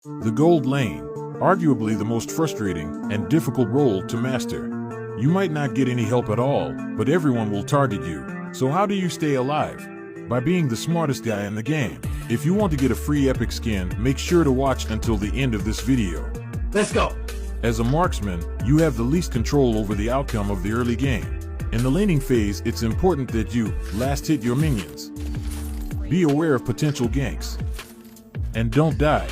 The gold lane, arguably the most frustrating and difficult role to master. You might not get any help at all, but everyone will target you. So how do you stay alive? By being the smartest guy in the game. If you want to get a free epic skin, make sure to watch until the end of this video. Let's go! As a marksman, you have the least control over the outcome of the early game. In the laning phase, it's important that you last hit your minions. Be aware of potential ganks. And don't die.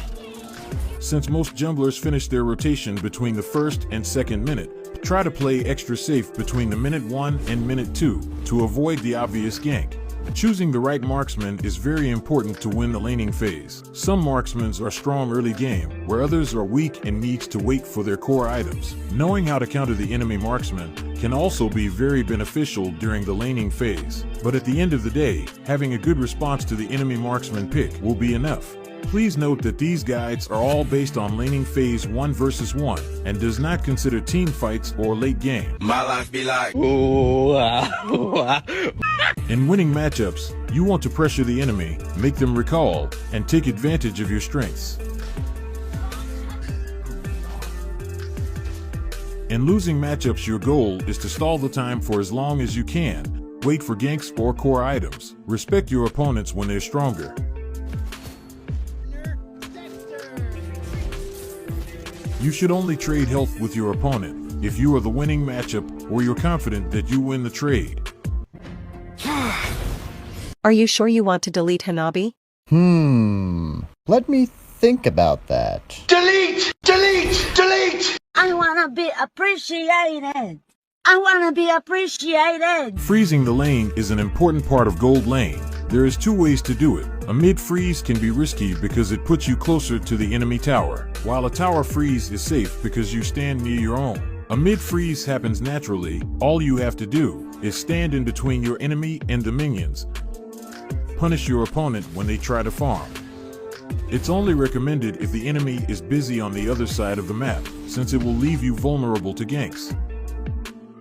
Since most junglers finish their rotation between the first and second minute, try to play extra safe between the minute 1 and minute 2 to avoid the obvious gank. Choosing the right marksman is very important to win the laning phase. Some marksmen are strong early game, where others are weak and needs to wait for their core items. Knowing how to counter the enemy marksman can also be very beneficial during the laning phase. But at the end of the day, having a good response to the enemy marksman pick will be enough. Please note that these guides are all based on laning phase 1 versus 1 and does not consider team fights or late game. My life be like, In winning matchups, you want to pressure the enemy, make them recall, and take advantage of your strengths. In losing matchups, your goal is to stall the time for as long as you can, wait for ganks or core items, respect your opponents when they're stronger. You should only trade health with your opponent if you are the winning matchup or you're confident that you win the trade. Are you sure you want to delete Hanabi? Let me think about that. delete! Delete! Delete! I wanna be appreciated. I wanna be appreciated. Freezing the lane is an important part of gold lane. There is 2 ways to do it. A mid-freeze can be risky because it puts you closer to the enemy tower, while a tower freeze is safe because you stand near your own. A mid-freeze happens naturally. All you have to do is stand in between your enemy and the minions. Punish your opponent when they try to farm. It's only recommended if the enemy is busy on the other side of the map, since it will leave you vulnerable to ganks.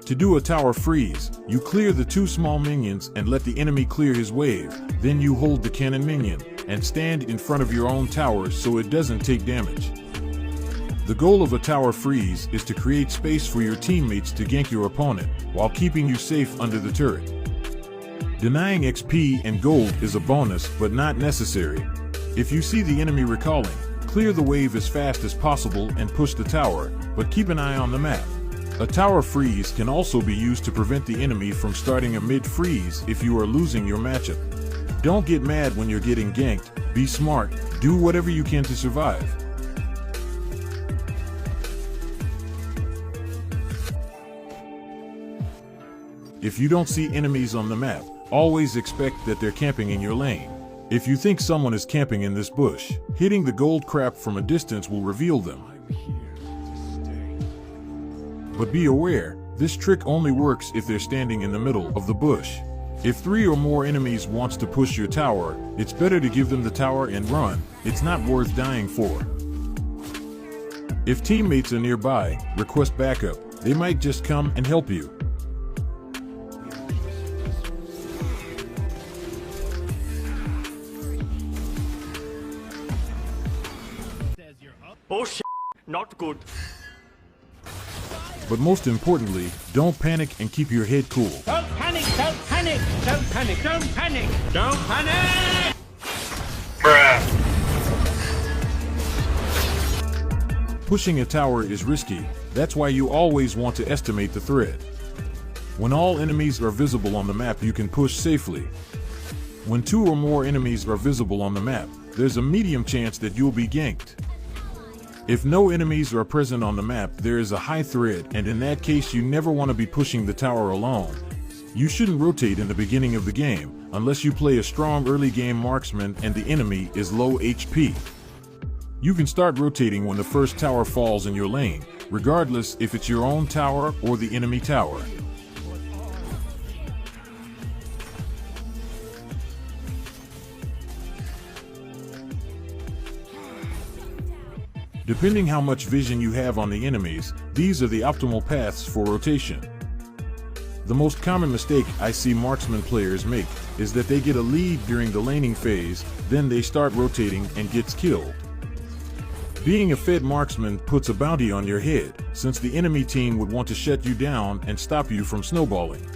To do a tower freeze, you clear the 2 small minions and let the enemy clear his wave. Then you hold the cannon minion and stand in front of your own tower so it doesn't take damage. The goal of a tower freeze is to create space for your teammates to gank your opponent while keeping you safe under the turret. Denying XP and gold is a bonus but not necessary. If you see the enemy recalling, clear the wave as fast as possible and push the tower, but keep an eye on the map. A tower freeze can also be used to prevent the enemy from starting a mid-freeze if you are losing your matchup. Don't get mad when you're getting ganked. Be smart. Do whatever you can to survive. If you don't see enemies on the map, always expect that they're camping in your lane. If you think someone is camping in this bush, hitting the gold crap from a distance will reveal them. But be aware, this trick only works if they're standing in the middle of the bush. If 3 or more enemies wants to push your tower, it's better to give them the tower and run. It's not worth dying for. If teammates are nearby, request backup. They might just come and help you. Oh shit, not good. But most importantly, don't panic and keep your head cool. Don't panic, don't panic, don't panic, don't panic, don't panic! Pushing a tower is risky, that's why you always want to estimate the threat. When all enemies are visible on the map, you can push safely. When 2 or more enemies are visible on the map, there's a medium chance that you'll be ganked. If no enemies are present on the map, there is a high threat, and in that case you never want to be pushing the tower alone. You shouldn't rotate in the beginning of the game, unless you play a strong early game marksman and the enemy is low HP. You can start rotating when the first tower falls in your lane, regardless if it's your own tower or the enemy tower. Depending how much vision you have on the enemies, these are the optimal paths for rotation. The most common mistake I see marksman players make is that they get a lead during the laning phase, then they start rotating and gets killed. Being a Fed marksman puts a bounty on your head, since the enemy team would want to shut you down and stop you from snowballing.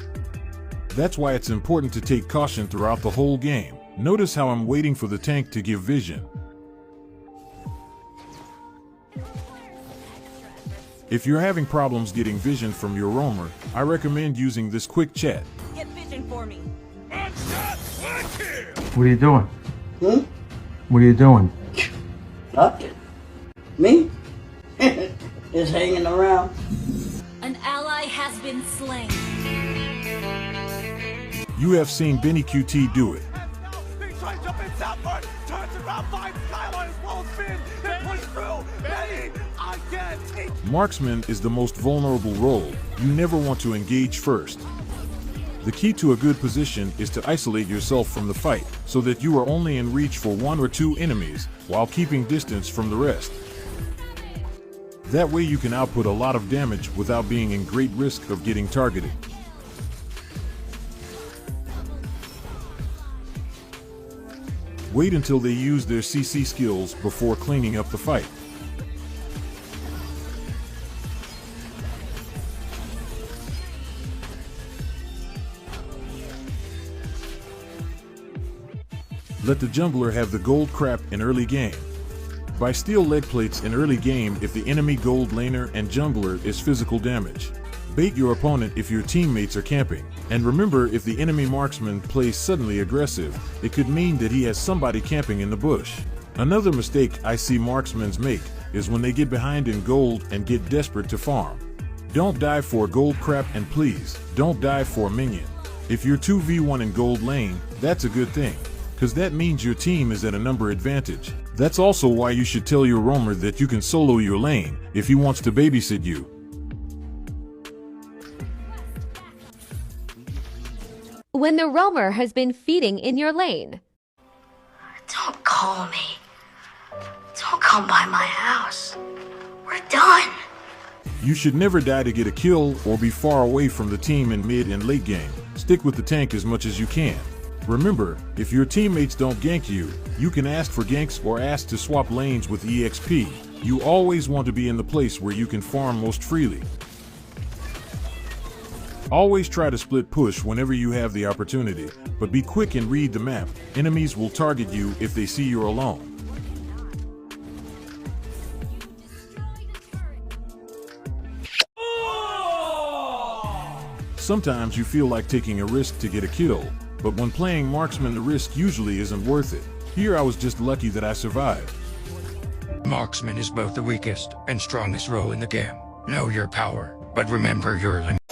That's why it's important to take caution throughout the whole game. Notice how I'm waiting for the tank to give vision. If you're having problems getting vision from your roamer, I recommend using this quick chat. Get vision for me. What are you doing? What are you doing? Nothing. Me? Just hanging around. An ally has been slain. You have seen Benny QT do it. He tries to jump in southward, turns around, finds Kyle on his full spin, then push through. Benny, I can't take. Marksman is the most vulnerable role. You never want to engage first. The key to a good position is to isolate yourself from the fight, so that you are only in reach for 1 or 2 enemies, while keeping distance from the rest. That way you can output a lot of damage without being in great risk of getting targeted. Wait until they use their CC skills before cleaning up the fight. Let the jungler have the gold crap in early game. Buy steel leg plates in early game if the enemy gold laner and jungler is physical damage. Bait your opponent if your teammates are camping. And remember, if the enemy marksman plays suddenly aggressive, it could mean that he has somebody camping in the bush. Another mistake I see marksmen make is when they get behind in gold and get desperate to farm. Don't die for gold crap, and please, don't die for a minion. If you're 2v1 in gold lane, that's a good thing, because that means your team is at a number advantage. That's also why you should tell your roamer that you can solo your lane if he wants to babysit you. When the roamer has been feeding in your lane. Don't call me. Don't come by my house. We're done. You should never die to get a kill or be far away from the team in mid and late game. Stick with the tank as much as you can. Remember, if your teammates don't gank you, you can ask for ganks or ask to swap lanes with EXP. You always want to be in the place where you can farm most freely. Always try to split push whenever you have the opportunity, but be quick and read the map. Enemies will target you if they see you're alone. Sometimes you feel like taking a risk to get a kill, but when playing marksman the risk usually isn't worth it. Here I was just lucky that I survived. Marksman is both the weakest and strongest role in the game. Know your power, but remember your limits.